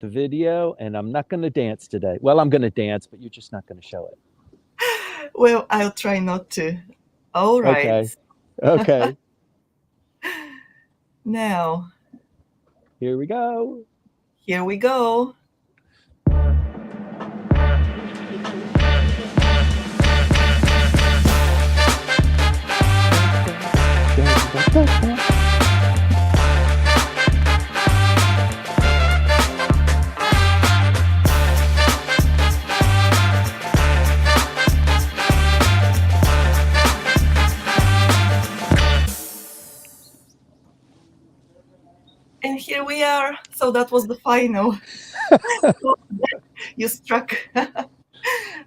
the video, and I'm not going to dance today. Well, I'm going to dance, but you're just not going to show it. Well, I'll try not to. All right. Okay. Okay. Now, Here we go. here we go. And here we are. So that was the final. You struck.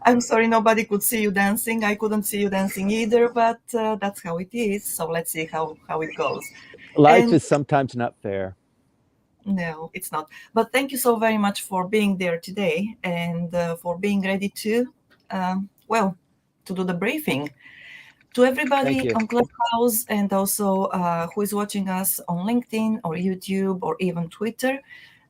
I'm sorry nobody could see you dancing. I couldn't see you dancing either, but that's how it is. So let's see how it goes. Life And is sometimes not fair. no, it's not. But thank you so very much for being there today and for being ready to, to do the briefing. To Thank everybody you. on Clubhouse and also who is watching us on LinkedIn or YouTube or even Twitter,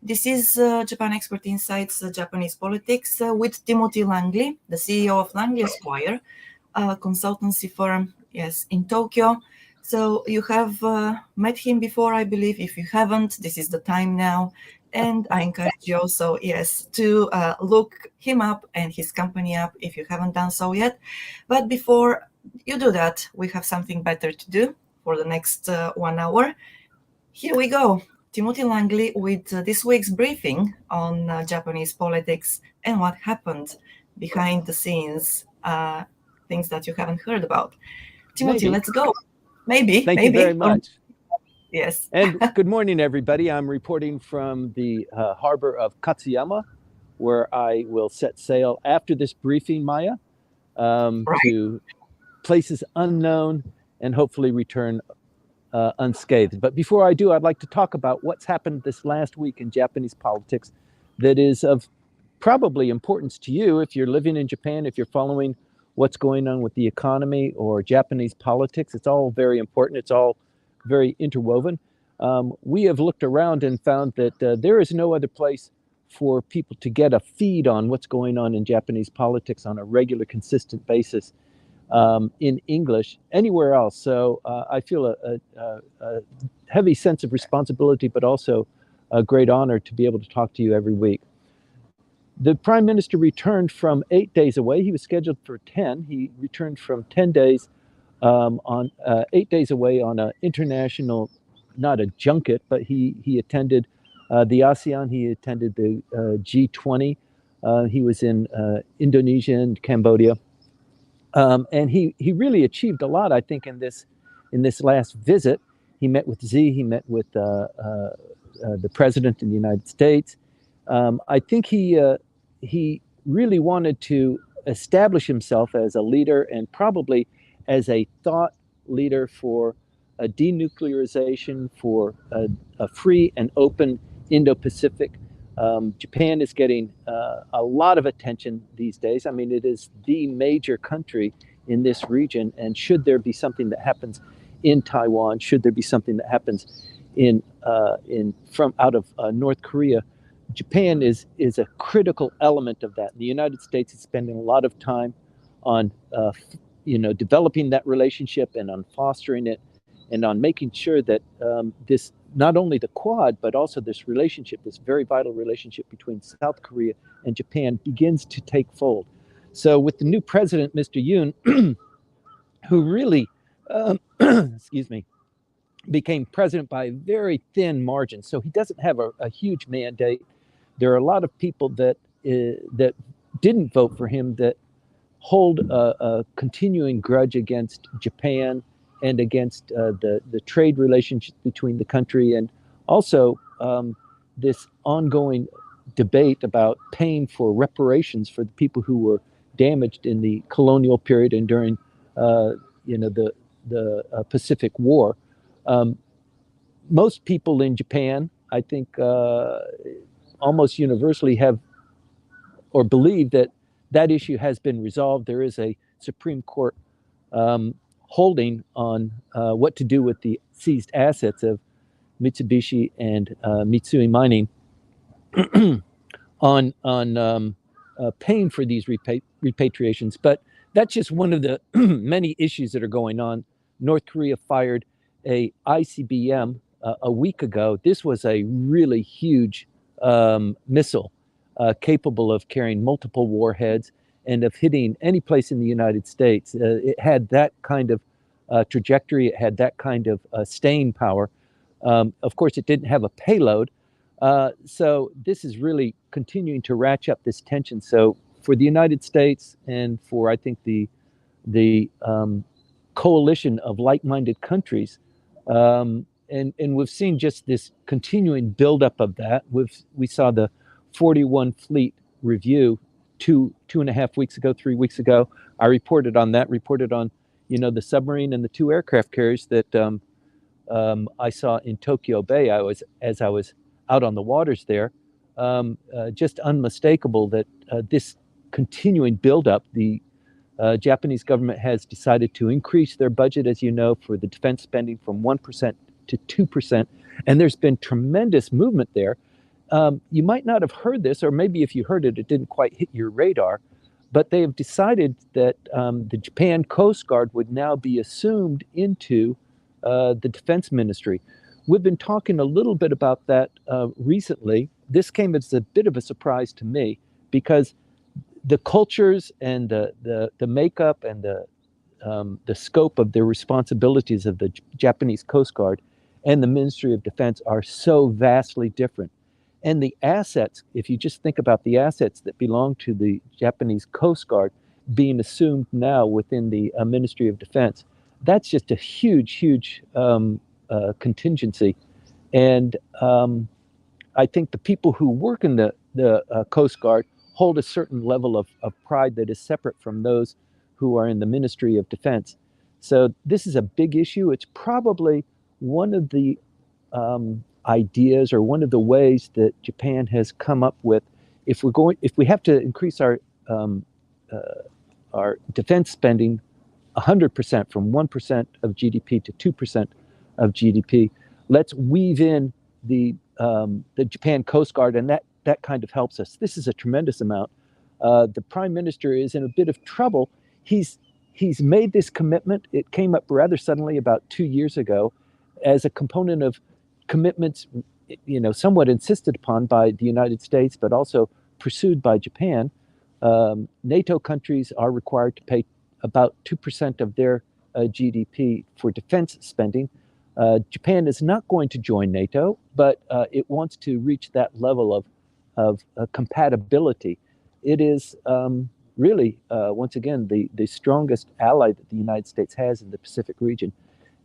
this is Japan Expert Insights, Japanese Politics with Timothy Langley, the CEO of Langley Esquire, a consultancy firm, yes, in Tokyo. So you have met him before, I believe. If you haven't, this is the time now. And I encourage you also, yes, to look him up and his company up if you haven't done so yet. But before you do that, we have something better to do for the next 1 hour. Here we go. Timothy Langley with this week's briefing on Japanese politics and what happened behind the scenes, things that you haven't heard about. Timothy, Maybe. let's go. Maybe. Thank you very much. Yes. And good morning, everybody. I'm reporting from the harbor of Katsuyama, where I will set sail after this briefing, Maya, to places unknown and hopefully return unscathed. But before I do, I'd like to talk about what's happened this last week in Japanese politics that is of probably importance to you if you're living in Japan, if you're following what's going on with the economy or Japanese politics. It's all very important. It's all very interwoven. We have looked around and found that there is no other place for people to get a feed on what's going on in Japanese politics on a regular, consistent basis in English anywhere else. So I feel a heavy sense of responsibility, but also a great honor to be able to talk to you every week. The Prime Minister returned from 8 days away. He was scheduled for 10. He returned from 10 days on 8 days away on an international, not a junket, but he attended the ASEAN. He attended the G20. He was in Indonesia and Cambodia. And he really achieved a lot, I think, in this last visit. He met with Xi. He met with the president in the United States. I think he really wanted to establish himself as a leader and probably as a thought leader for a denuclearization, for a free and open Indo-Pacific. Japan is getting a lot of attention these days. I mean, it is the major country in this region, and should there be something that happens in Taiwan, should there be something that happens from out of North Korea, Japan is a critical element of that. The United States is spending a lot of time on developing that relationship and on fostering it and on making sure that this, not only the Quad, but also this relationship, this very vital relationship between South Korea and Japan begins to take fold. So with the new president, Mr. Yoon, who really, became president by a very thin margin. So he doesn't have a huge mandate. There are a lot of people that didn't vote for him that hold a continuing grudge against Japan and against the trade relationship between the country, and also this ongoing debate about paying for reparations for the people who were damaged in the colonial period and during the Pacific War. Most people in Japan, I think, almost universally have or believe that that issue has been resolved. There is a Supreme Court holding on what to do with the seized assets of Mitsubishi and Mitsui Mining. on paying for these repatriations. But that's just one of the many issues that are going on. North Korea fired a ICBM a week ago. This was a really huge missile capable of carrying multiple warheads and of hitting any place in the United States. It had that kind of trajectory. It had that kind of staying power. Of course, it didn't have a payload. So this is really continuing to ratchet up this tension. So for the United States and for, I think, the coalition of like-minded countries, and we've seen just this continuing buildup of that. We saw the 41 fleet review two and a half weeks ago, 3 weeks ago. I reported on that. Reported on the submarine and the 2 aircraft carriers that I saw in Tokyo Bay. As I was out on the waters there, just unmistakable that this continuing buildup. The Japanese government has decided to increase their budget, as you know, for the defense spending from 1% to 2%, and there's been tremendous movement there. You might not have heard this, or maybe if you heard it, it didn't quite hit your radar, but they have decided that the Japan Coast Guard would now be assumed into the Defense Ministry. We've been talking a little bit about that recently. This came as a bit of a surprise to me because the cultures and the makeup and the scope of their responsibilities of the Japanese Coast Guard and the Ministry of Defense are so vastly different. And the assets, if you just think about the assets that belong to the Japanese Coast Guard being assumed now within the Ministry of Defense, that's just a huge, huge contingency. And I think the people who work in the Coast Guard hold a certain level of pride that is separate from those who are in the Ministry of Defense. So this is a big issue. It's probably one of the ideas or one of the ways that Japan has come up with. If we have to increase our defense spending 100% from 1% of GDP to 2% of GDP, let's weave in the Japan Coast Guard, and that kind of helps us. This is a tremendous amount. The Prime Minister is in a bit of trouble. He's made this commitment. It came up rather suddenly about 2 years ago as a component of commitments, somewhat insisted upon by the United States, but also pursued by Japan. NATO countries are required to pay about 2% of their GDP for defense spending. Japan is not going to join NATO, but it wants to reach that level of compatibility. It is really, once again, the strongest ally that the United States has in the Pacific region.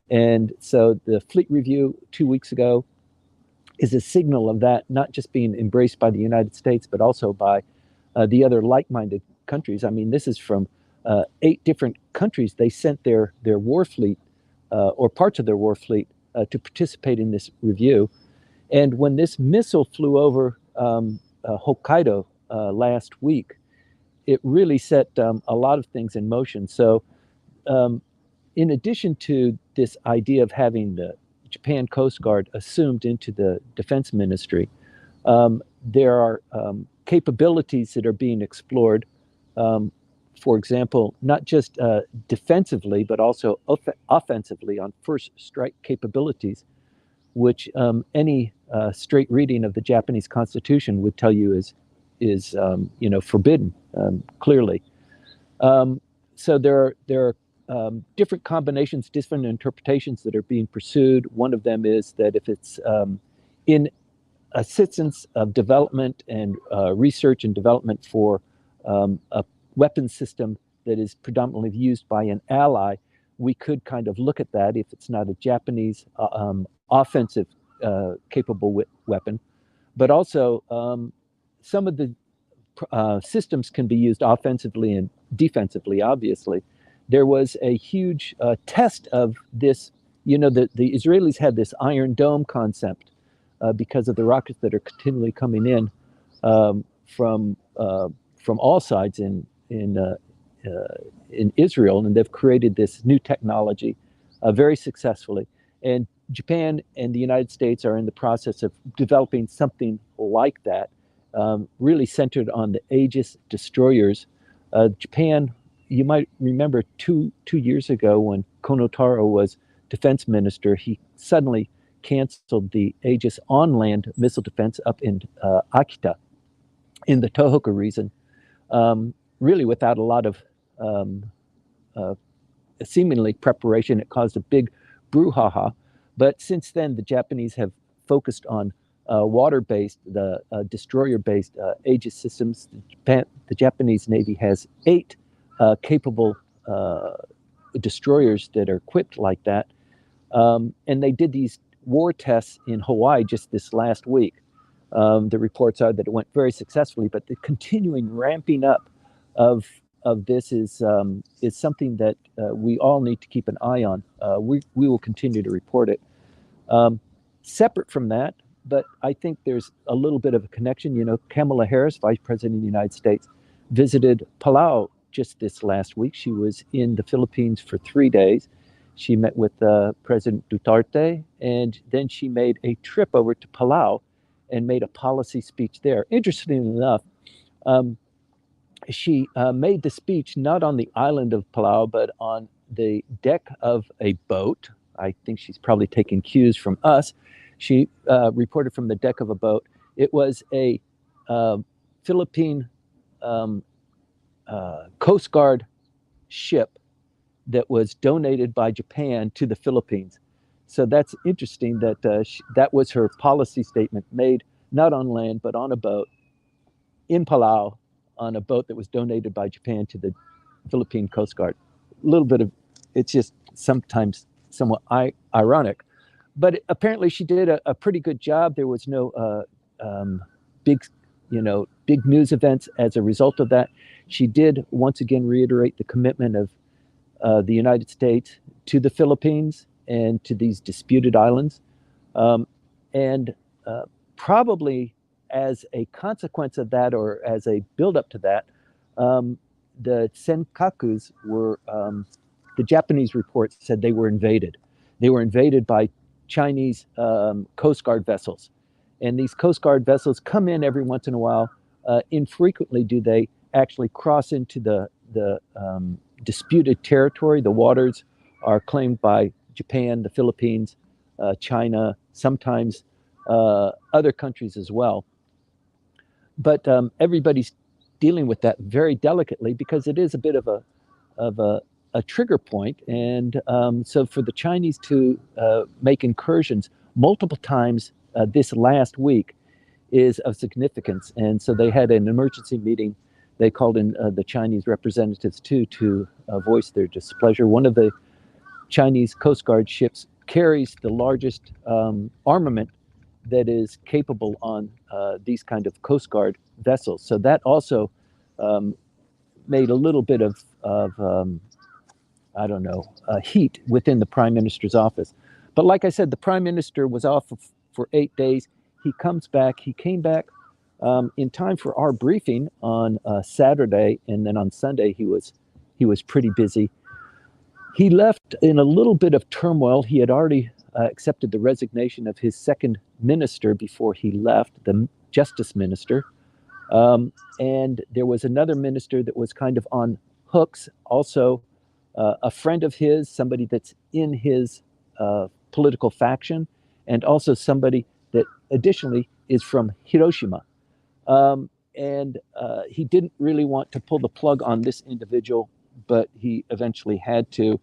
And so the fleet review 2 weeks ago is a signal of that, not just being embraced by the United States, but also by the other like-minded countries. I mean, this is from 8 different countries. They sent their war fleet or parts of their war fleet to participate in this review. And when this missile flew over Hokkaido last week, it really set a lot of things in motion. So in addition to this idea of having the Japan Coast Guard assumed into the Defense Ministry, there are capabilities that are being explored. For example, not just defensively, but also offensively on first strike capabilities, which any straight reading of the Japanese Constitution would tell you is forbidden, clearly. So there are different combinations, different interpretations that are being pursued. One of them is that if it's in assistance of development and research and development for a weapon system that is predominantly used by an ally, we could kind of look at that if it's not a Japanese offensive capable weapon. But also some of the systems can be used offensively and defensively, obviously. There was a huge test of this. The Israelis had this Iron Dome concept because of the rockets that are continually coming in from all sides in Israel, and they've created this new technology very successfully. And Japan and the United States are in the process of developing something like that. really centered on the Aegis destroyers. Japan, you might remember two years ago when Konotaro was defense minister, he suddenly canceled the Aegis on-land missile defense up in Akita in the Tohoku region, really without a lot of seemingly preparation. It caused a big brouhaha. But since then, the Japanese have focused on water-based, the destroyer-based Aegis systems. The Japanese Navy has 8 capable destroyers that are equipped like that. And they did these war tests in Hawaii just this last week. The reports are that it went very successfully, but the continuing ramping up of this is something that we all need to keep an eye on. We will continue to report it. Separate from that, but I think there's a little bit of a connection. You know, Kamala Harris, Vice President of the United States, visited Palau just this last week. She was in the Philippines for 3 days. She met with President Duterte, and then she made a trip over to Palau and made a policy speech there. Interestingly enough, she made the speech not on the island of Palau, but on the deck of a boat. I think she's probably taking cues from us. She reported from the deck of a boat. It was a Philippine Coast Guard ship that was donated by Japan to the Philippines. So that's interesting that that was her policy statement, made not on land, but on a boat in Palau, on a boat that was donated by Japan to the Philippine Coast Guard. A little bit of, it's just sometimes somewhat ironic, but apparently she did a pretty good job. There was no big news events as a result of that. She did once again reiterate the commitment of the United States to the Philippines and to these disputed islands. And probably as a consequence of that, or as a buildup to that, the Senkakus were, the Japanese reports said they were invaded. They were invaded by Chinese Coast Guard vessels. And these Coast Guard vessels come in every once in a while. Infrequently do they actually cross into the disputed territory. The waters are claimed by Japan, the Philippines, China, sometimes other countries as well. But everybody's dealing with that very delicately because it is a bit of a trigger point. And so for the Chinese to make incursions multiple times this last week is of significance. And so they had an emergency meeting. They called in the Chinese representatives too to voice their displeasure. One of the Chinese Coast Guard ships carries the largest armament that is capable on these kind of Coast Guard vessels. So that also made a little bit of heat within the Prime Minister's office. But like I said, the Prime Minister was off for 8 days. He comes back. He came back in time for our briefing on Saturday, and then on Sunday he was pretty busy. He left in a little bit of turmoil. He had already accepted the resignation of his second minister before he left, the justice minister. And there was another minister that was kind of on hooks, also a friend of his, somebody that's in his political faction, and also somebody that additionally is from Hiroshima. And he didn't really want to pull the plug on this individual, but he eventually had to.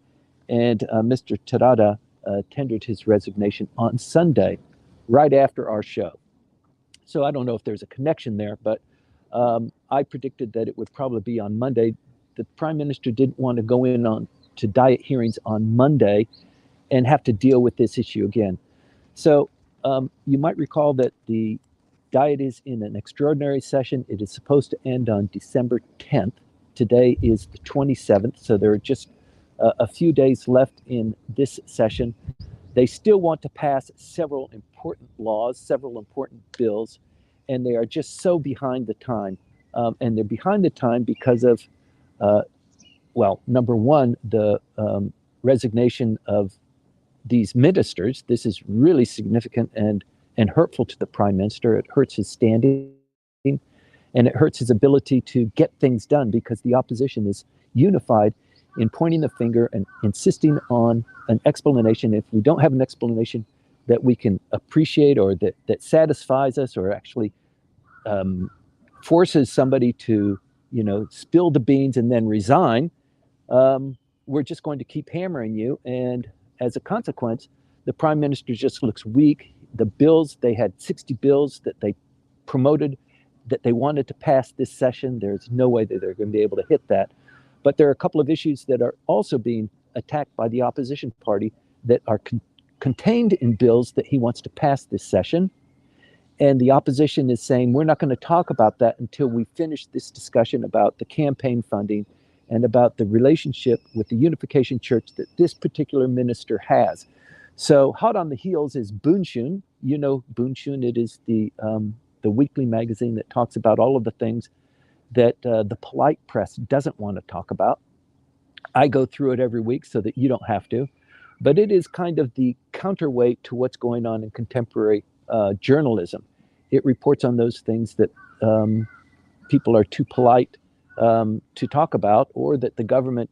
And Mr. Terada tendered his resignation on Sunday, right after our show. So I don't know if there's a connection there, but I predicted that it would probably be on Monday. The Prime Minister didn't want to go in to diet hearings on Monday and have to deal with this issue again. So you might recall that the diet is in an extraordinary session. It is supposed to end on December 10th. Today is the 27th, so there are just a few days left in this session. They still want to pass several important laws, several important bills, and they are just so behind the time. And they're behind the time because of, number one, the resignation of these ministers. This is really significant and hurtful to the Prime Minister. It hurts his standing. and it hurts his ability to get things done because the opposition is unified in pointing the finger and insisting on an explanation. If we don't have an explanation that we can appreciate or that satisfies us or actually forces somebody to, spill the beans and then resign, we're just going to keep hammering you. And as a consequence, the prime minister just looks weak. The bills, they had 60 bills that they promoted that they wanted to pass this session. There's no way that they're going to be able to hit that. But there are a couple of issues that are also being attacked by the opposition party that are contained in bills that he wants to pass this session. And the opposition is saying, we're not going to talk about that until we finish this discussion about the campaign funding and about the relationship with the Unification Church that this particular minister has. So hot on the heels is Bunshun. You know Bunshun, it is the weekly magazine that talks about all of the things that the polite press doesn't want to talk about. I go through it every week so that you don't have to. But it is kind of the counterweight to what's going on in contemporary journalism. It reports on those things that people are too polite to talk about, or that the government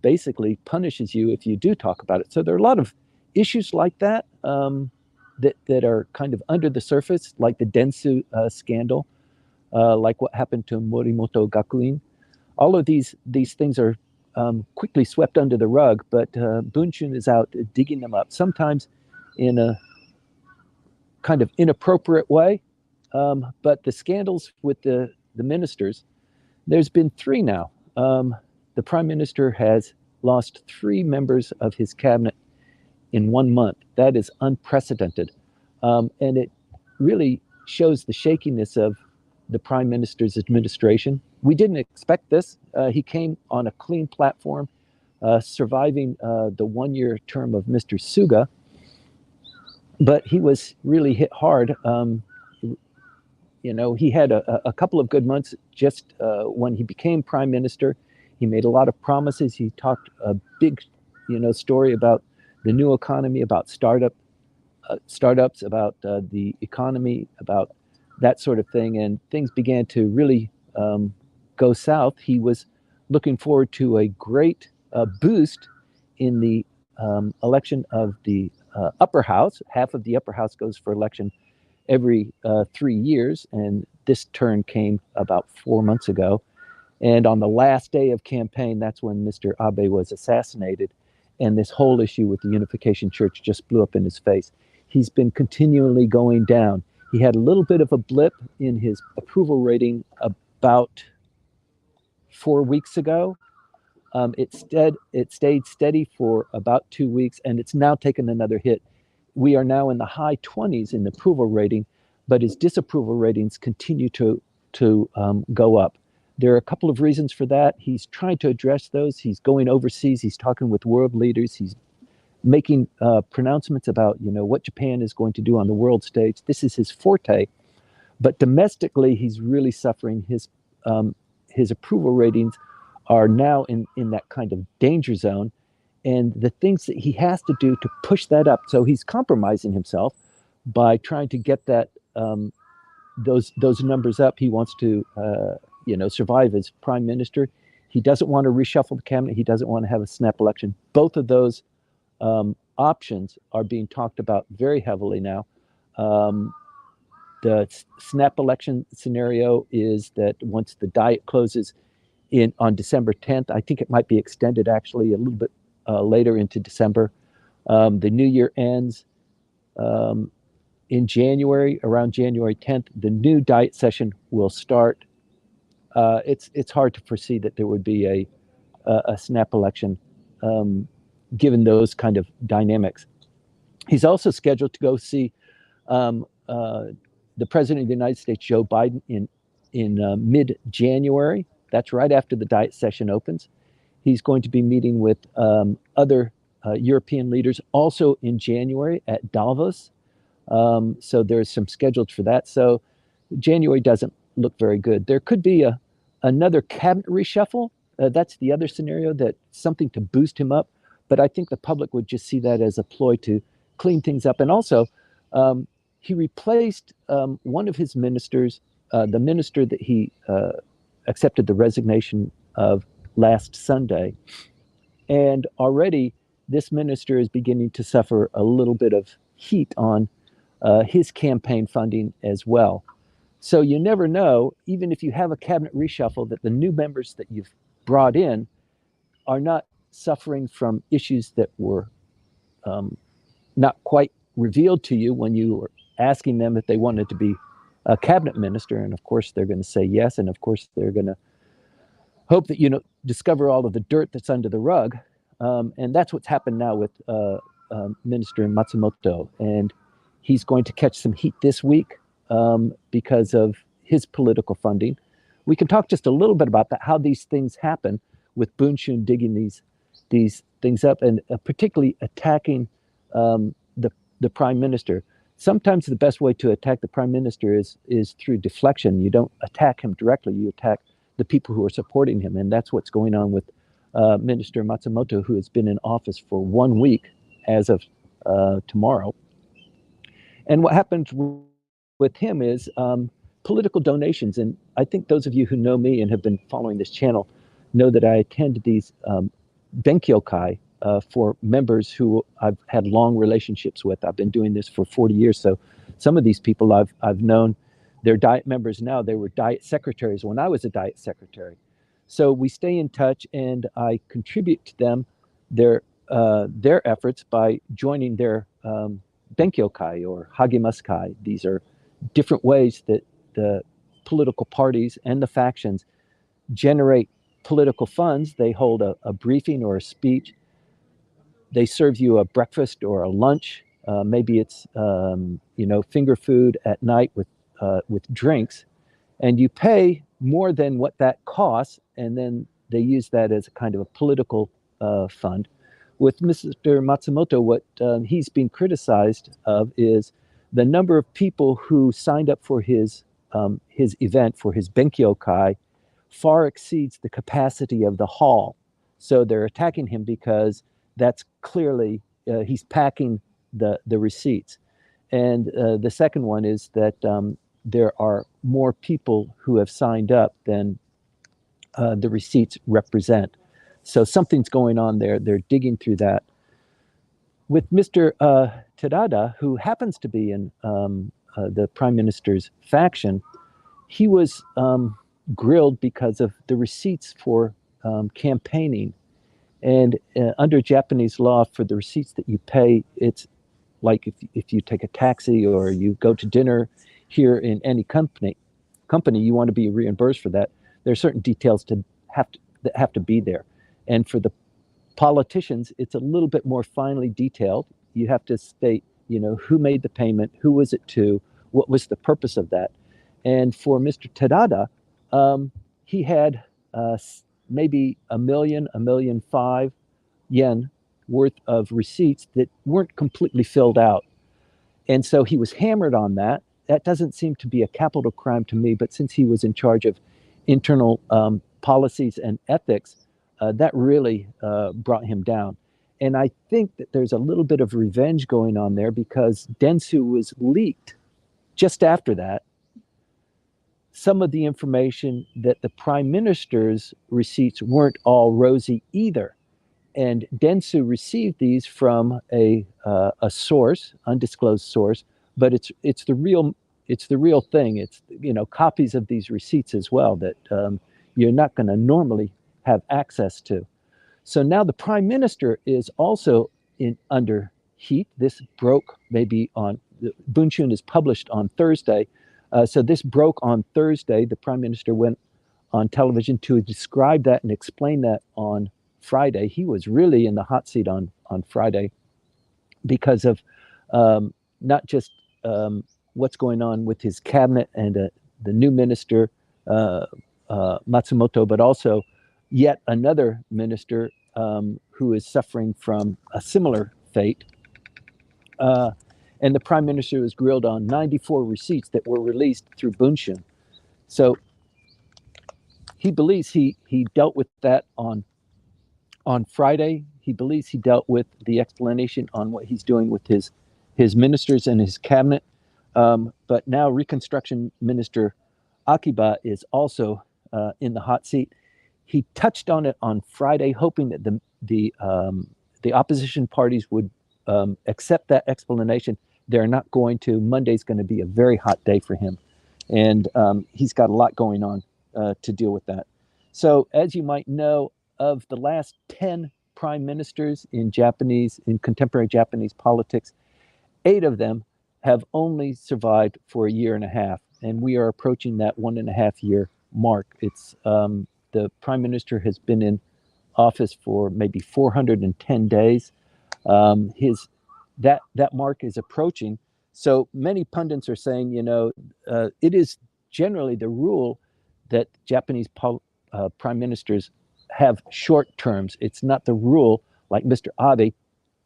basically punishes you if you do talk about it. So there are a lot of issues like that that are kind of under the surface, like the Dentsu scandal, like what happened to Morimoto Gakuin. All of these things are quickly swept under the rug, but Bunshun is out digging them up, sometimes in a kind of inappropriate way. But the scandals with the ministers, there's been 3 now. The prime minister has lost 3 members of his cabinet in 1 month. That is unprecedented. And it really shows the shakiness of the prime minister's administration. We didn't expect this. He came on a clean platform, surviving the 1-year term of Mr. Suga, but he was really hit hard. He had a couple of good months just when he became prime minister. He made a lot of promises. He talked a big, story about the new economy, about startups, about the economy, about that sort of thing. And things began to really go south. He was looking forward to a great boost in the election of the upper house. Half of the upper house goes for election every 3 years. And this turn came about 4 months ago. And on the last day of campaign, that's when Mr. Abe was assassinated. And this whole issue with the Unification Church just blew up in his face. He's been continually going down. He had a little bit of a blip in his approval rating about 4 weeks ago. It stayed steady for about 2 weeks, and it's now taken another hit. We are now in the high 20s in the approval rating, but his disapproval ratings continue to go up. There are a couple of reasons for that. He's trying to address those. He's going overseas. He's talking with world leaders. He's making pronouncements about, what Japan is going to do on the world stage. This is his forte. But domestically, he's really suffering. His approval ratings are now in that kind of danger zone. And the things that he has to do to push that up. So he's compromising himself by trying to get that those numbers up. He wants to survive as prime minister. He doesn't want to reshuffle the cabinet. He doesn't want to have a snap election. Both of those options are being talked about very heavily now. The snap election scenario is that once the Diet closes on December 10th, I think it might be extended actually a little bit later into December. The new year ends in January, around January 10th. The new Diet session will start. It's hard to foresee that there would be a snap election given those kind of dynamics. He's also scheduled to go see the President of the United States, Joe Biden, in mid-January. That's right after the Diet session opens. He's going to be meeting with other European leaders also in January at Davos. So there's some scheduled for that. So January doesn't look very good. There could be another cabinet reshuffle. That's the other scenario, that something to boost him up. But I think the public would just see that as a ploy to clean things up. And also, he replaced one of his ministers the minister that he accepted the resignation of last Sunday. And already this minister is beginning to suffer a little bit of heat on his campaign funding as well. So you never know, even if you have a cabinet reshuffle, that the new members that you've brought in are not suffering from issues that were not quite revealed to you when you were asking them if they wanted to be a cabinet minister. And of course, they're going to say yes. And of course, they're going to hope that you discover all of the dirt that's under the rug. And that's what's happened now with Minister Matsumoto. And he's going to catch some heat this week because of his political funding. We can talk just a little bit about that, how these things happen with Bunshun digging these things up and particularly attacking the prime minister. Sometimes the best way to attack the prime minister is through deflection. You don't attack him directly, you attack the people who are supporting him. And that's what's going on with Minister Matsumoto, who has been in office for 1 week as of tomorrow. And what happens with him is political donations. And I think those of you who know me and have been following this channel know that I attend these benkyokai for members who I've had long relationships with. I've been doing this for 40 years. So some of these people I've known, they're diet members now. They were diet secretaries when I was a diet secretary. So we stay in touch, and I contribute to them their efforts by joining their benkyokai or hagimaskai. These are different ways that the political parties and the factions generate political funds. They hold a briefing or a speech. They serve you a breakfast or a lunch. Maybe it's finger food at night with drinks, and you pay more than what that costs, and then they use that as a kind of a political fund. With Mr. Matsumoto, what he's been criticized of is the number of people who signed up for his event, for his benkyokai, far exceeds the capacity of the hall. So they're attacking him because that's clearly he's packing the receipts. And the second one is that there are more people who have signed up than the receipts represent. So something's going on there. They're digging through that. With Mr. Terada, who happens to be in the prime minister's faction, he was grilled because of the receipts for campaigning. And under Japanese law, for the receipts that you pay, it's like if you take a taxi or you go to dinner here in any company, you want to be reimbursed for that. There are certain details that have to be there. And for the politicians, it's a little bit more finely detailed. You have to state, who made the payment, who was it to, what was the purpose of that. And for Mr. Terada, he had maybe $1 million, $1.5 million yen worth of receipts that weren't completely filled out. And so he was hammered on that. That doesn't seem to be a capital crime to me, but since he was in charge of internal policies and ethics, that really brought him down. And I think that there's a little bit of revenge going on there because Dentsu was leaked just after that. Some of the information that the prime minister's receipts weren't all rosy either. And Dentsu received these from a source, undisclosed source, but it's the real thing. It's copies of these receipts as well that you're not going to normally have access to. So now the prime minister is also under heat. This broke maybe on Bunshun is published on Thursday. So this broke on Thursday. The prime minister went on television to describe that and explain that on Friday. He was really in the hot seat on Friday because of not just what's going on with his cabinet and the new minister, Matsumoto, but also yet another minister who is suffering from a similar fate. And the prime minister was grilled on 94 receipts that were released through Bunshun. So he believes he dealt with that on Friday. He believes he dealt with the explanation on what he's doing with his ministers and his cabinet. But now Reconstruction Minister Akiba is also in the hot seat. He touched on it on Friday, hoping that the opposition parties would accept that explanation. They're not going to. Monday's going to be a very hot day for him, and he's got a lot going on to deal with that. So, as you might know, of the last 10 prime ministers in contemporary Japanese politics, 8 of them have only survived for a year and a half, and we are approaching that 1.5-year mark. It's the prime minister has been in office for maybe 410 days. That mark is approaching. So many pundits are saying, it is generally the rule that Japanese prime ministers have short terms. It's not the rule like Mr. Abe,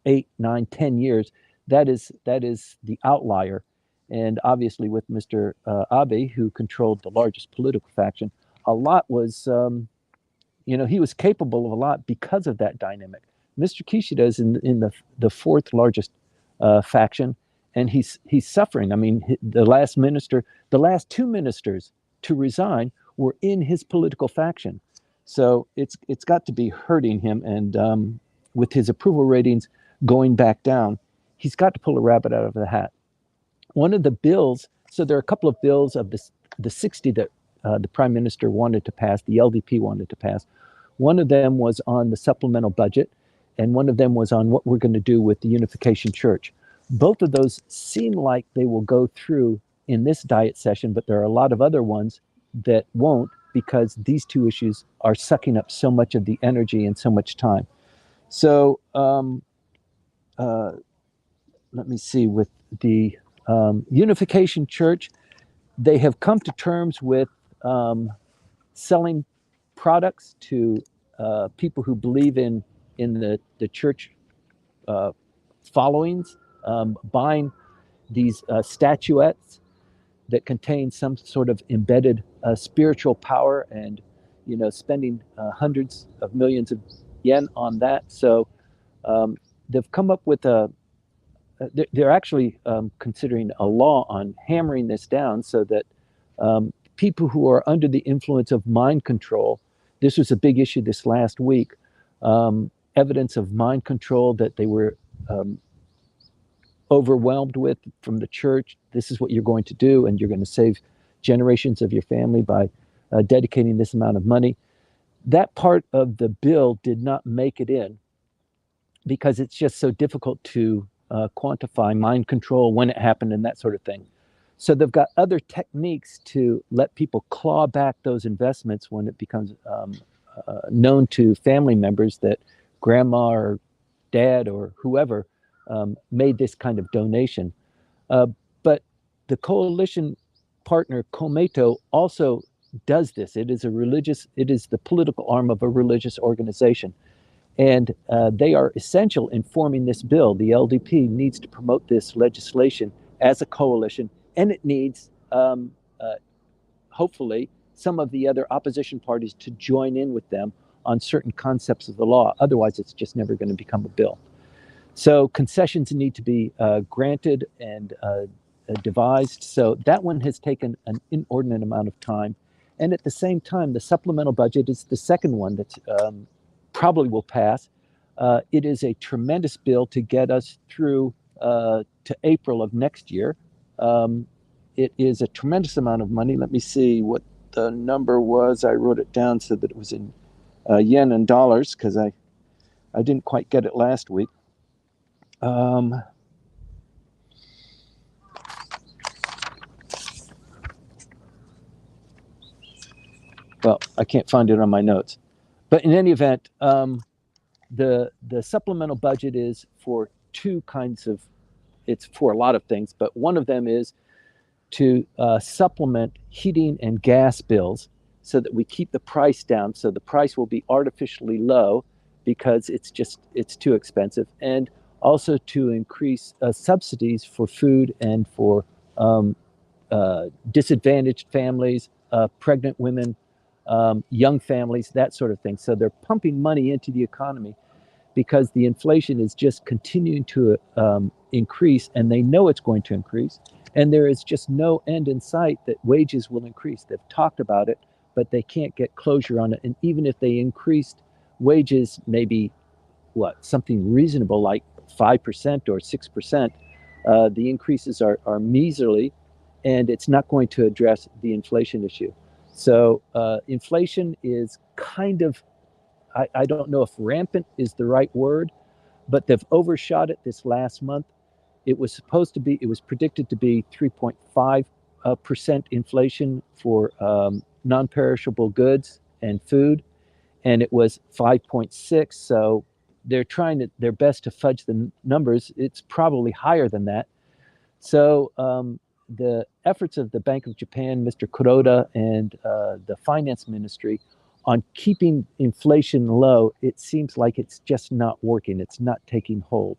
8, 9, 10 years. That is the outlier. And obviously with Mr. Abe, who controlled the largest political faction, a lot was, he was capable of a lot because of that dynamic. Mr. Kishida is in the fourth largest faction, and he's suffering. I mean, the last 2 ministers to resign were in his political faction. So it's got to be hurting him. And with his approval ratings going back down, he's got to pull a rabbit out of the hat. One of the bills, so there are a couple of bills of the 60 that the prime minister wanted to pass, the LDP wanted to pass. One of them was on the supplemental budget, and one of them was on what we're going to do with the Unification Church. Both of those seem like they will go through in this diet session, but there are a lot of other ones that won't, because these 2 issues are sucking up so much of the energy and so much time. So let me see, with the Unification Church, they have come to terms with selling products to people who believe in the church followings, buying these statuettes that contain some sort of embedded spiritual power, and spending hundreds of millions of yen on that. So they've come up with they're actually considering a law on hammering this down, so that people who are under the influence of mind control, this was a big issue this last week, evidence of mind control that they were overwhelmed with from the church. This is what you're going to do, and you're going to save generations of your family by dedicating this amount of money. That part of the bill did not make it in because it's just so difficult to quantify mind control, when it happened, and that sort of thing. So they've got other techniques to let people claw back those investments when it becomes known to family members that grandma or dad or whoever made this kind of donation. But the coalition partner Komeito also does this. It is the political arm of a religious organization. And they are essential in forming this bill. The LDP needs to promote this legislation as a coalition, and it needs, hopefully, some of the other opposition parties to join in with them on certain concepts of the law. Otherwise, it's just never going to become a bill. So concessions need to be granted and devised. So that one has taken an inordinate amount of time. And at the same time, the supplemental budget is the second one that probably will pass. It is a tremendous bill to get us through to April of next year. It is a tremendous amount of money. Let me see what the number was. I wrote it down so that it was in yen and dollars, because I didn't quite get it last week. Well, I can't find it on my notes. But in any event, the supplemental budget is for 2 kinds of, it's for a lot of things, but one of them is to supplement heating and gas bills so that we keep the price down. So the price will be artificially low because it's too expensive. And also to increase subsidies for food and for disadvantaged families, pregnant women, young families, that sort of thing. So they're pumping money into the economy because the inflation is just continuing to increase, and they know it's going to increase. And there is just no end in sight that wages will increase. They've talked about it, but they can't get closure on it. And even if they increased wages, maybe something reasonable like 5% or 6%, the increases are measerly, and it's not going to address the inflation issue. So inflation is kind of, I don't know if rampant is the right word, but they've overshot it this last month. It was predicted to be 3.5% inflation for non-perishable goods and food, and it was 5.6. So they're trying their best to fudge the numbers. It's probably higher than that. So the efforts of the Bank of Japan, Mr. Kuroda, and the finance ministry on keeping inflation low, it seems like it's just not working. It's not taking hold.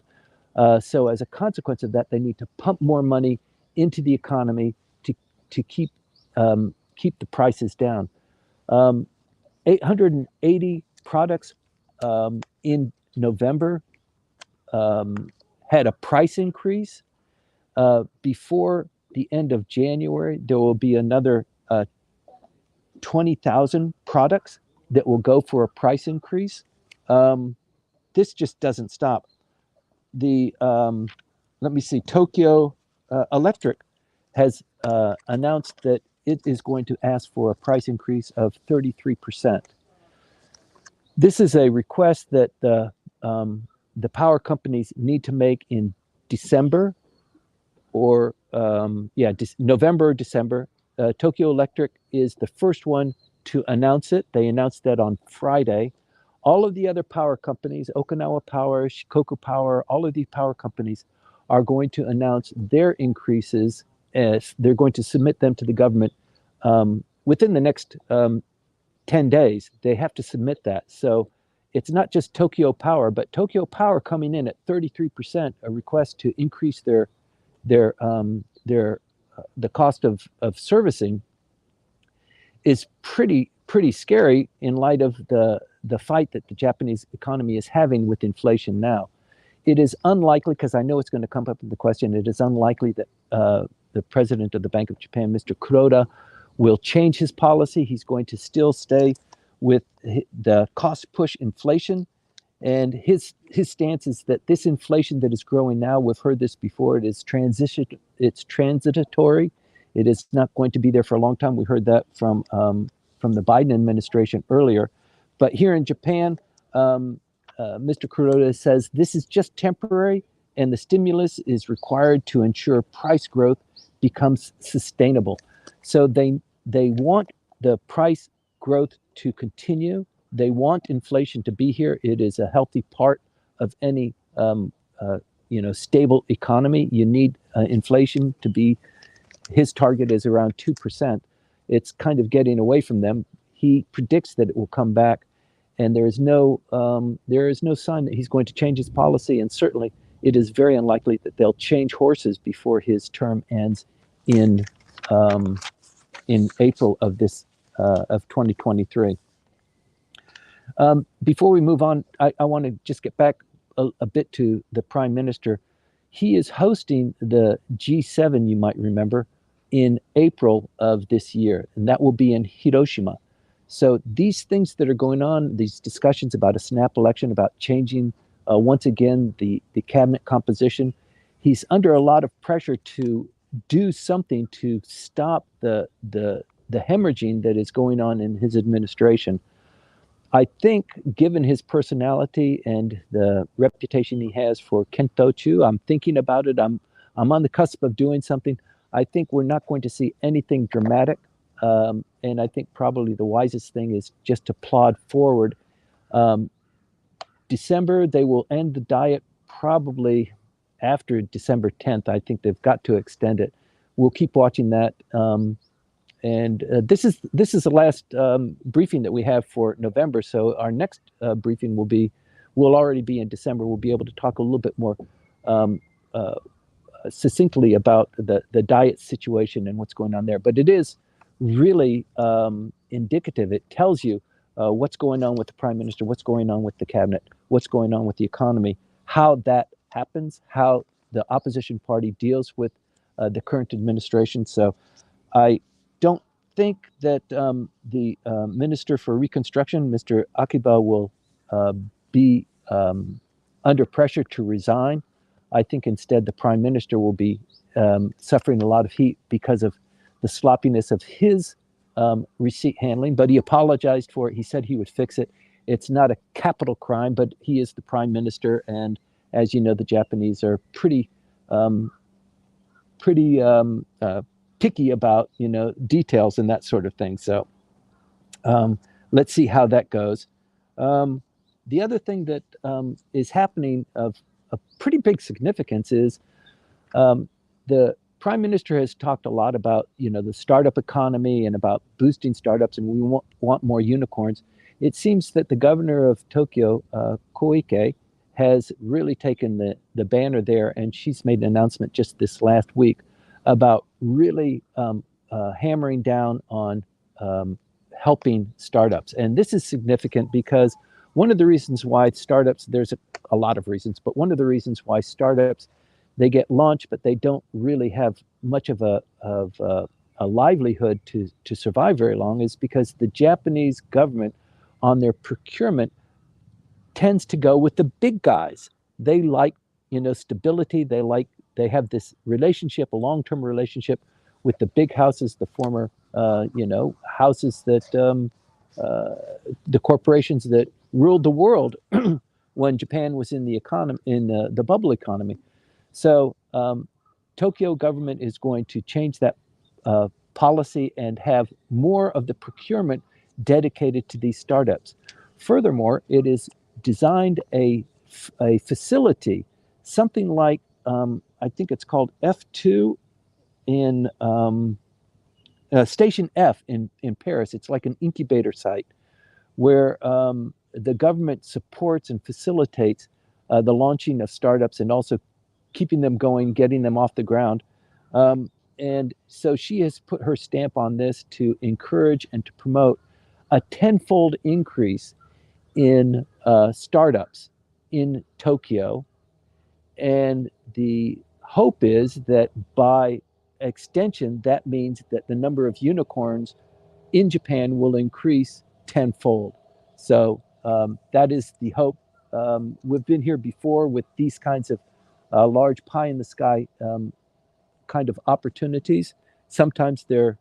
So as a consequence of that, they need to pump more money into the economy to keep the prices down. 880 products in November had a price increase. Before the end of January, there will be another 20,000 products that will go for a price increase. This just doesn't stop. Let me see, Tokyo Electric has announced that it is going to ask for a price increase of 33%. This is a request that the power companies need to make in December or November or December. Tokyo Electric is the first one to announce it. They announced that on Friday. All of the other power companies, Okinawa Power, Shikoku Power, all of these power companies are going to announce their increases as they're going to submit them to the government within the next 10 days. They have to submit that. So it's not just Tokyo Power, but Tokyo Power coming in at 33%, a request to increase the cost of servicing is pretty scary in light of the fight that the Japanese economy is having with inflation now. It is unlikely, because I know it's going to come up in the question, it is unlikely that the president of the Bank of Japan, Mr. Kuroda, will change his policy. He's going to still stay with the cost push inflation. And his stance is that this inflation that is growing now, we've heard this before, it's transitory. It is not going to be there for a long time. We heard that from the Biden administration earlier. But here in Japan, Mr. Kuroda says this is just temporary, and the stimulus is required to ensure price growth becomes sustainable. So they want the price growth to continue. They want inflation to be here. It is a healthy part of any stable economy. You need inflation to be. His target is around 2%. It's kind of getting away from them. He predicts that it will come back, and there is no sign that he's going to change his policy. And certainly, it is very unlikely that they'll change horses before his term ends in April of 2023. Before we move on, I want to just get back a bit to the Prime Minister. He is hosting the G7, you might remember, in April of this year, and that will be in Hiroshima. So these things that are going on, these discussions about a snap election, about changing once again the cabinet composition, he's under a lot of pressure to do something to stop the hemorrhaging that is going on in his administration. I think, given his personality and the reputation he has for Kentochu, I'm thinking about it. I'm on the cusp of doing something. I think we're not going to see anything dramatic, and I think probably the wisest thing is just to plod forward. December, they will end the diet probably after December 10th. I think they've got to extend it. We'll keep watching that. And this is the last briefing that we have for November. So our next briefing will already be in December. We'll be able to talk a little bit more succinctly about the diet situation and what's going on there. But it is really indicative. It tells you what's going on with the Prime Minister, what's going on with the cabinet, what's going on with the economy, how that happens, how the opposition party deals with the current administration. So I don't think that the Minister for Reconstruction, Mr. Akiba, will be under pressure to resign. I think instead the Prime Minister will be suffering a lot of heat because of the sloppiness of his receipt handling, but he apologized for it. He said he would fix it. It's not a capital crime, but he is the Prime Minister, and as you know, the Japanese are pretty picky about details and that sort of thing. So let's see how that goes. The other thing that is happening of a pretty big significance is the Prime Minister has talked a lot about the startup economy and about boosting startups, and we want more unicorns. It seems that the governor of Tokyo, Koike, has really taken the banner there, and she's made an announcement just this last week about really hammering down on helping startups. And this is significant because one of the reasons why startups, there's a lot of reasons, but one of the reasons why startups, they get launched, but they don't really have much of a livelihood to survive very long, is because the Japanese government on their procurement tends to go with the big guys. They like stability. They have this relationship, a long-term relationship with the big houses, the former houses that the corporations that ruled the world when Japan was in the economy, in the bubble economy. So Tokyo government is going to change that policy and have more of the procurement dedicated to these startups. Furthermore, it is designed a facility, something like I think it's called F2 in Station F in Paris. It's like an incubator site where the government supports and facilitates the launching of startups and also keeping them going, getting them off the ground. And so she has put her stamp on this to encourage and to promote a tenfold increase in startups in Tokyo. And the hope is that by extension, that means that the number of unicorns in Japan will increase tenfold. So that is the hope. We've been here before with these kinds of large pie in the sky kind of opportunities. Sometimes they're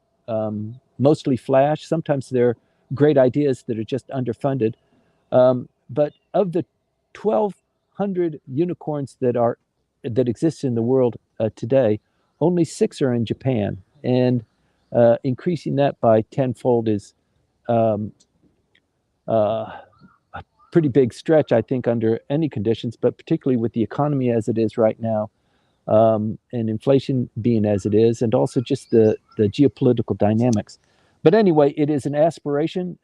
mostly flash. Sometimes they're great ideas that are just underfunded. But of the 1,200 unicorns that exist in the world today, only 6 are in Japan, and increasing that by tenfold is a pretty big stretch, I think, under any conditions, but particularly with the economy as it is right now, and inflation being as it is, and also just the geopolitical dynamics. But anyway, it is an aspiration.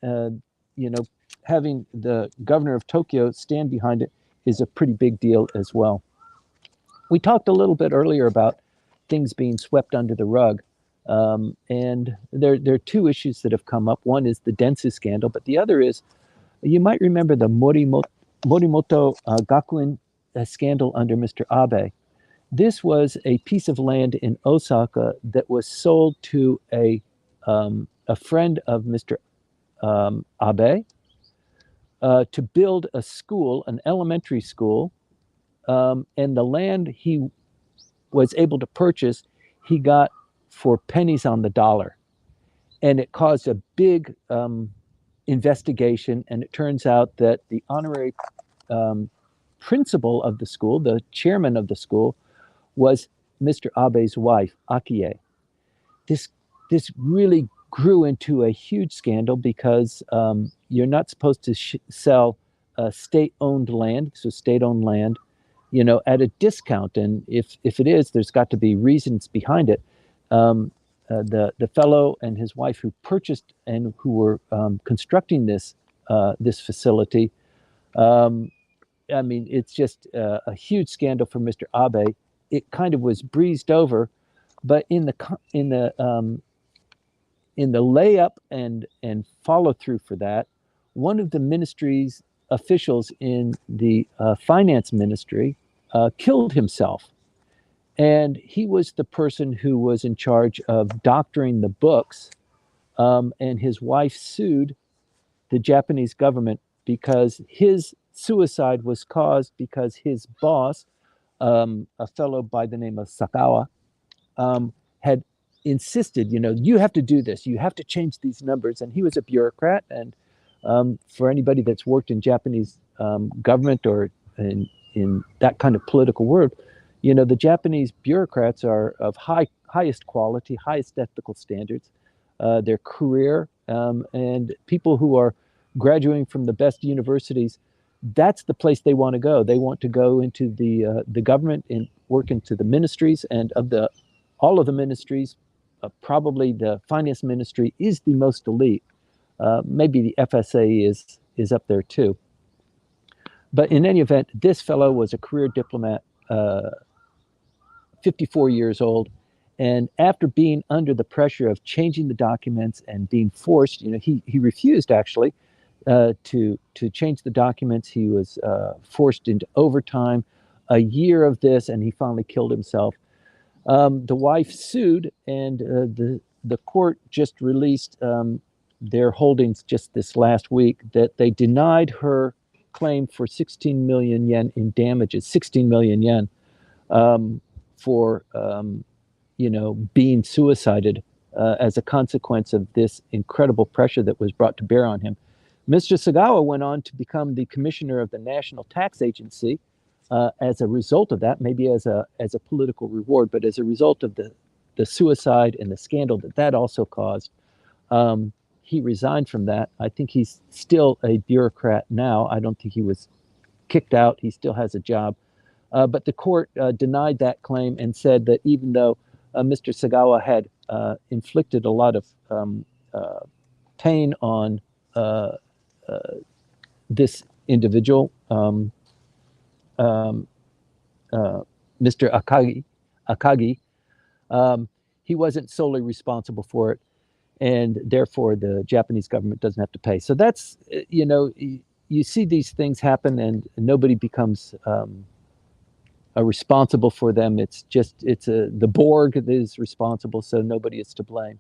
Having the governor of Tokyo stand behind it is a pretty big deal as well. We talked a little bit earlier about things being swept under the rug. And there are 2 issues that have come up. One is the Dentsu scandal, but the other is, you might remember the Morimoto Gakuen scandal under Mr. Abe. This was a piece of land in Osaka that was sold to a friend of Mr. Abe to build a school, an elementary school, and the land he was able to purchase, he got for pennies on the dollar. And it caused a big investigation, and it turns out that the honorary principal of the school, the chairman of the school, was Mr. Abe's wife, Akie. This really grew into a huge scandal because you're not supposed to sell state-owned land, so state-owned land, at a discount. And if it is, there's got to be reasons behind it. The fellow and his wife who purchased and who were constructing this facility, it's just a huge scandal for Mr. Abe. It kind of was breezed over, but in the layup and follow through for that, one of the ministry's officials in the finance ministry killed himself. And he was the person who was in charge of doctoring the books. And his wife sued the Japanese government because his suicide was caused because his boss, a fellow by the name of Sakawa, had insisted, you have to do this, you have to change these numbers. And he was a bureaucrat. And for anybody that's worked in Japanese government or in that kind of political world, the Japanese bureaucrats are of highest quality, highest ethical standards. Their career and people who are graduating from the best universities, that's the place they want to go. They want to go into the government and work into the ministries, and all of the ministries, probably the finance ministry is the most elite. Maybe the FSA is up there too. But in any event, this fellow was a career diplomat, 54 years old. And after being under the pressure of changing the documents and being forced, he refused actually to change the documents. He was forced into overtime, a year of this, and he finally killed himself. The wife sued, and the court just released their holdings just this last week that they denied her claim for 16 million yen in damages, 16 million yen for being suicided as a consequence of this incredible pressure that was brought to bear on him. Mr. Sagawa went on to become the commissioner of the National Tax Agency as a result of that, maybe as a political reward, but as a result of the suicide and the scandal that also caused. He resigned from that. I think he's still a bureaucrat now. I don't think he was kicked out. He still has a job. But the court denied that claim and said that even though Mr. Sagawa had inflicted a lot of pain on this individual, Mr. Akagi, he wasn't solely responsible for it, and therefore the Japanese government doesn't have to pay. So that's, you see these things happen and nobody becomes responsible for them. It's the Borg is responsible, so nobody is to blame.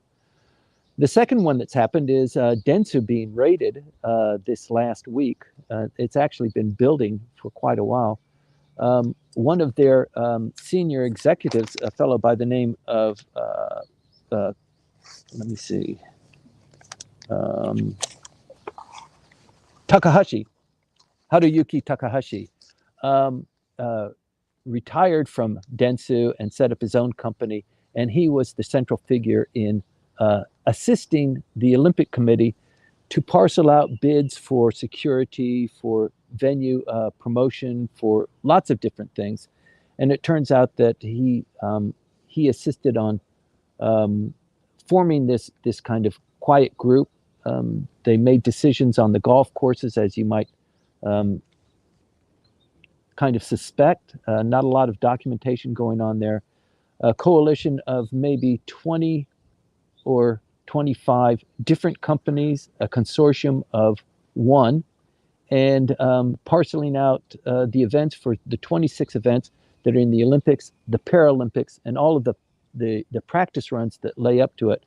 The second one that's happened is Dentsu being raided this last week. It's actually been building for quite a while. One of their senior executives, a fellow by the name of, let me see, Takahashi, Haruyuki Takahashi, retired from Dentsu and set up his own company. And he was the central figure in assisting the Olympic Committee to parcel out bids for security, for venue promotion, for lots of different things. And it turns out that he assisted on forming this kind of quiet group. They made decisions on the golf courses, as you might kind of suspect. Not a lot of documentation going on there. A coalition of maybe 20 or 25 different companies, a consortium of one, and parceling out the events for the 26 events that are in the Olympics, the Paralympics, and all of the practice runs that lay up to it.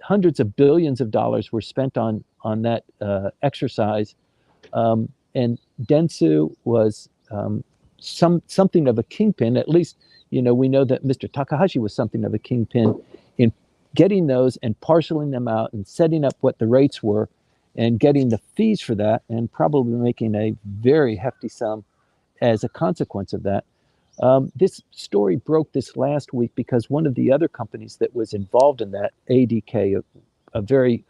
Hundreds of billions of dollars were spent on that exercise. And Dentsu was something of a kingpin. At least, we know that Mr. Takahashi was something of a kingpin in getting those and parceling them out and setting up what the rates were and getting the fees for that, and probably making a very hefty sum as a consequence of that. This story broke this last week because one of the other companies that was involved in that, ADK, a very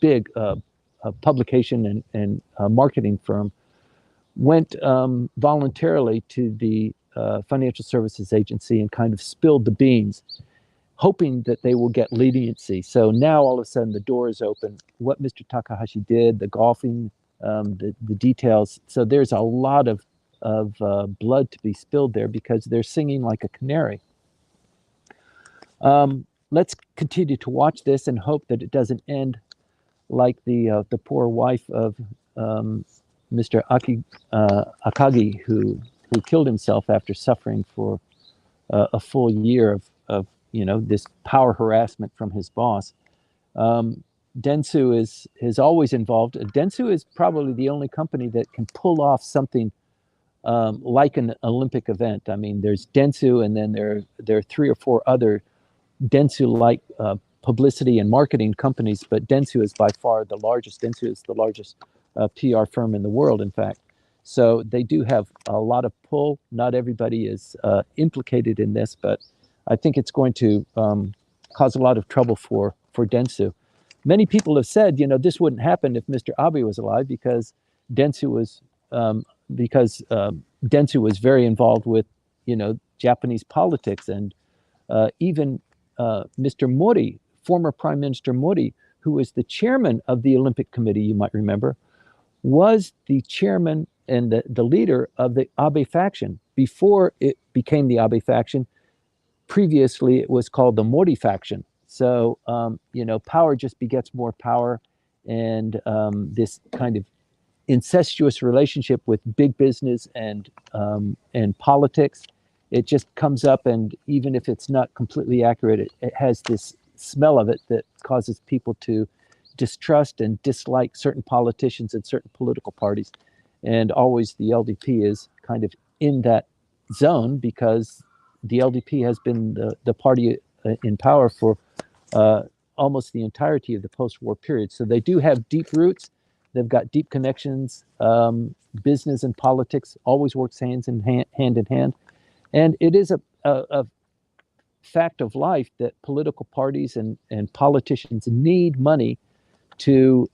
big publication and marketing firm, went voluntarily to the Financial Services Agency and kind of spilled the beans, hoping that they will get leniency. So now all of a sudden the door is open. What Mr. Takahashi did, the golfing, the details. So there's a lot of blood to be spilled there because they're singing like a canary. Let's continue to watch this and hope that it doesn't end like the poor wife of Mr. Akagi, who killed himself after suffering for a full year of this power harassment from his boss. Dentsu is always involved. Dentsu is probably the only company that can pull off something like an Olympic event. I mean, there's Dentsu, and then there are 3 or 4 other Dentsu-like publicity and marketing companies, but Dentsu is by far the largest. Dentsu is the largest PR firm in the world, in fact. So they do have a lot of pull. Not everybody is implicated in this, but I think it's going to cause a lot of trouble for Dentsu. Many people have said, this wouldn't happen if Mr. Abe was alive, because Dentsu was very involved with, Japanese politics, and even Mr. Mori, former Prime Minister Mori, who was the chairman of the Olympic Committee, you might remember, was the chairman and the leader of the Abe faction before it became the Abe faction. Previously, it was called the Mori faction. So, power just begets more power, and this kind of incestuous relationship with big business and politics, it just comes up, and even if it's not completely accurate, it has this smell of it that causes people to distrust and dislike certain politicians and certain political parties. And always the LDP is kind of in that zone, because the LDP has been the party in power for almost the entirety of the post-war period. So they do have deep roots. They've got deep connections. Business and politics always works hand in hand. And it is a fact of life that political parties and politicians need money to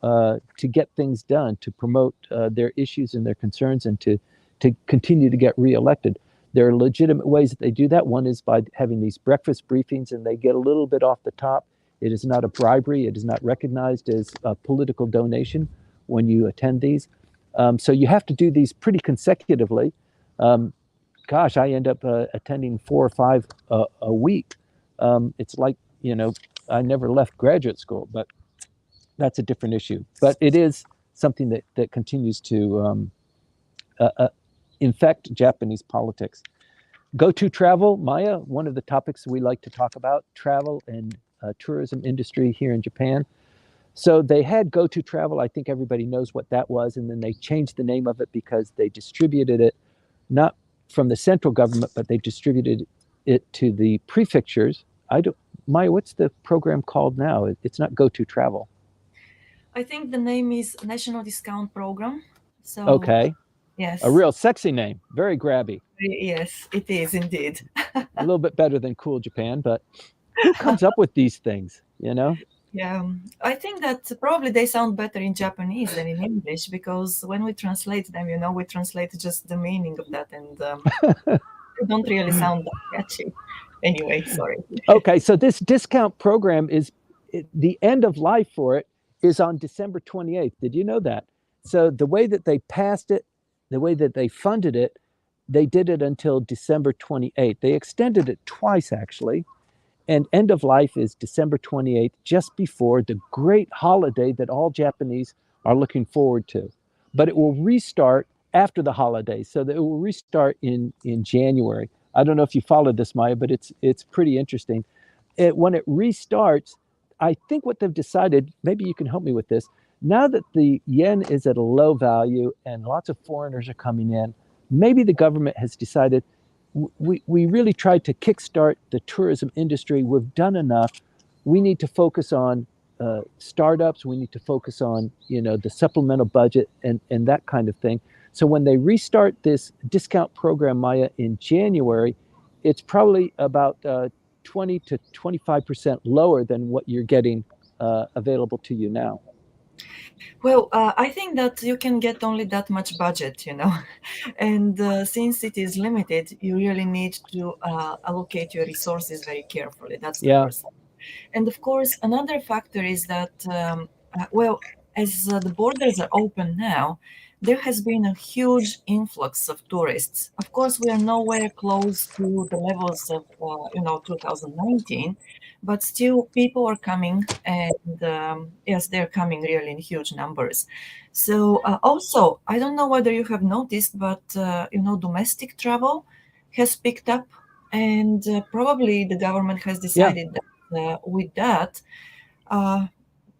get things done, to promote their issues and their concerns, and to continue to get reelected. There are legitimate ways that they do that. One is by having these breakfast briefings, and they get a little bit off the top. It is not a bribery. It is not recognized as a political donation when you attend these. So you have to do these pretty consecutively. Gosh, I end up attending 4 or 5 a week. It's like, I never left graduate school, but that's a different issue. But it is something that continues to infect Japanese politics. Go-to travel, Maya, one of the topics we like to talk about, travel and tourism industry here in Japan. So they had go-to travel. I think everybody knows what that was. And then they changed the name of it because they distributed it, not from the central government, but they distributed it to the prefectures. Maya, what's the program called now? It's not go-to travel. I think the name is National Discount Program. So okay. Yes. A real sexy name. Very grabby. Yes, it is indeed. A little bit better than Cool Japan, but who comes up with these things, Yeah, I think that probably they sound better in Japanese than in English, because when we translate them, we translate just the meaning of that, and they don't really sound that catchy. Anyway, sorry. Okay, so this discount program the end of life for it is on December 28th. Did you know that? So the way that they passed it, the way that they funded it, they did it until December 28th. They extended it twice, actually. And end of life is December 28th, just before the great holiday that all Japanese are looking forward to. But it will restart after the holiday, so that it will restart in January. I don't know if you followed this, Maya, but it's pretty interesting. When it restarts, I think what they've decided, maybe you can help me with this, now that the yen is at a low value and lots of foreigners are coming in, maybe the government has decided, we really tried to kickstart the tourism industry. We've done enough. We need to focus on startups. We need to focus on, the supplemental budget and that kind of thing. So when they restart this discount program, Maya, in January, it's probably about 20 to 25% lower than what you're getting available to you now. Well, I think that you can get only that much budget, and since it is limited, you really need to allocate your resources very carefully. That's the first thing. And of course, another factor is that, as the borders are open now, there has been a huge influx of tourists. Of course, we are nowhere close to the levels of, 2019, but still people are coming, and yes, they're coming really in huge numbers. So also, I don't know whether you have noticed, but, domestic travel has picked up, And probably the government has decided that with that,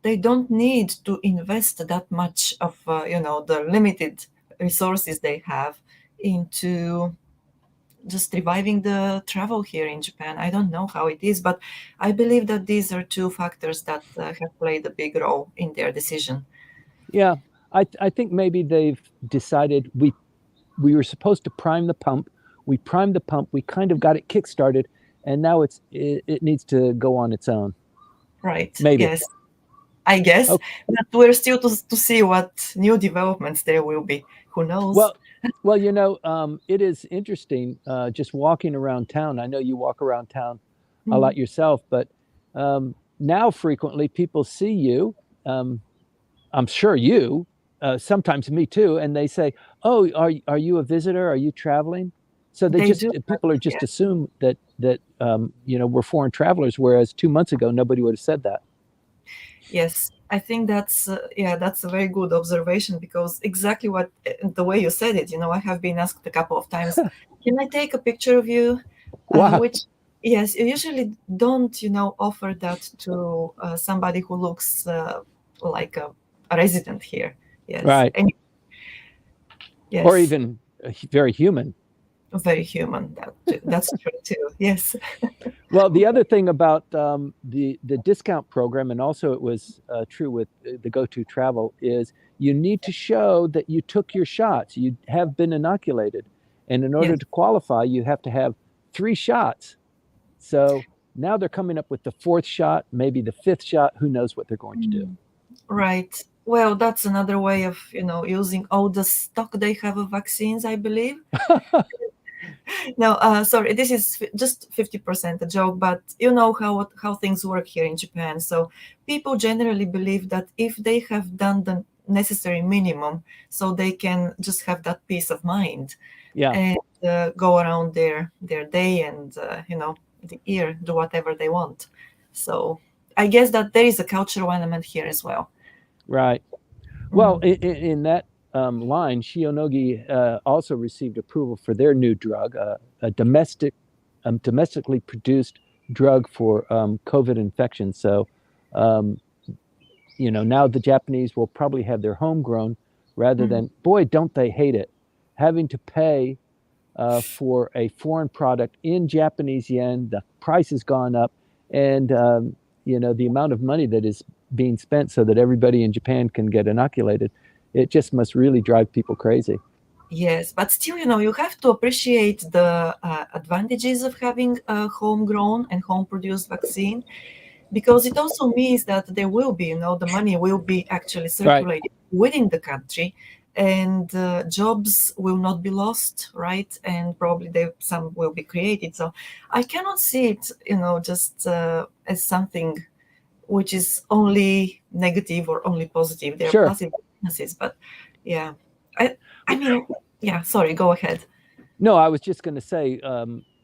they don't need to invest that much of the limited resources they have into just reviving the travel here in Japan. I don't know how it is, but I believe that these are two factors that have played a big role in their decision. Yeah, I think maybe they've decided we were supposed to prime the pump. We primed the pump. We kind of got it kickstarted, and now it needs to go on its own. Right. Maybe. Yes. I guess, Okay. but we're still to see what new developments there will be. Who knows? Well, it is interesting just walking around town. I know you walk around town a lot yourself, but now frequently people see you. I'm sure you, sometimes me too, and they say, "Oh, are you a visitor? Are you traveling?" So They do. people are just Yeah. assume that we're foreign travelers, whereas 2 months ago nobody would have said that. Yes, I think that's a very good observation because exactly what the way you said it. I have been asked a couple of times, "Can I take a picture of you?" Wow. Which, yes, you usually don't, offer that to somebody who looks like a resident here. Yes, Right. and Or yes, even very human. very human. That's true too. Yes. Well, the other thing about the discount program, and also it was true with the GoTo Travel, is you need to show that you took your shots. You have been inoculated, and in order Yes. to qualify, you have to have 3 shots. So now they're coming up with the 4th shot, maybe the 5th shot. Who knows what they're going to do? Right. Well, that's another way of, using all the stock they have of vaccines, I believe. No, sorry, this is just 50% a joke, but you know how things work here in Japan. So people generally believe that if they have done the necessary minimum, so they can just have that peace of mind Yeah. and go around their day and the year, do whatever they want. So I guess that there is a cultural element here as well. Right. Well, Mm. in that line, Shionogi also received approval for their new drug, a domestically produced drug for COVID infection. So, um, now the Japanese will probably have their homegrown rather than, boy, don't they hate it, having to pay for a foreign product in Japanese yen. The price has gone up, and the amount of money that is being spent so that everybody in Japan can get inoculated, it just must really drive people crazy. Yes, but still, you have to appreciate the advantages of having a homegrown and home-produced vaccine because it also means that there will be, the money will be actually Right. circulated within the country and jobs will not be lost, right? And probably some will be created. So I cannot see it, just as something which is only negative or only positive. There are Sure. positive businesses, but yeah, I mean, yeah. Sorry, go ahead. No, I was just going to say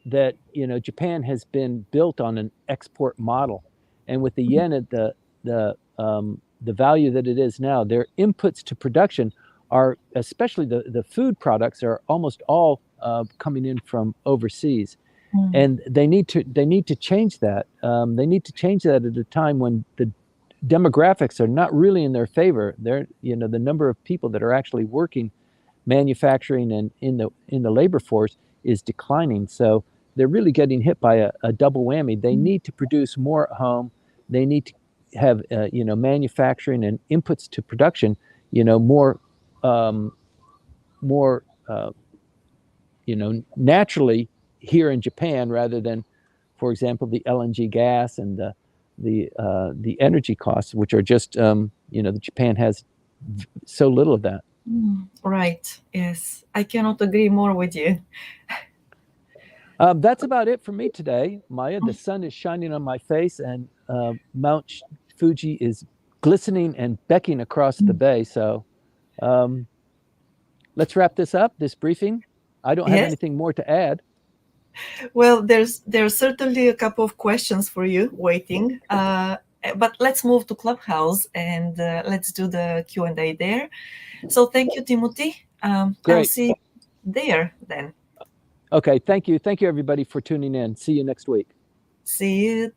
that Japan has been built on an export model, and with the yen at the value that it is now, their inputs to production are, especially the food products, are almost all coming in from overseas, and they need to change that. They need to change that at a time when the demographics are not really in their favor. The number of people that are actually working manufacturing and in the labor force is declining. So they're really getting hit by a double whammy. They need to produce more at home. They need to have manufacturing and inputs to production, more naturally here in Japan rather than, for example, the LNG gas and the energy costs, which are just Japan has so little of that. Right. Yes, I cannot agree more with you. That's about it for me today, Maya. The sun is shining on my face, and Mount Fuji is glistening and becking across the bay. So um, let's wrap this briefing. I don't have Yes. anything more to add. Well, there's certainly a couple of questions for you waiting. But let's move to Clubhouse and let's do the Q&A there. So thank you, Timothy. I'll Great. see you there then. Okay, thank you. Thank you, everybody, for tuning in. See you next week. See you.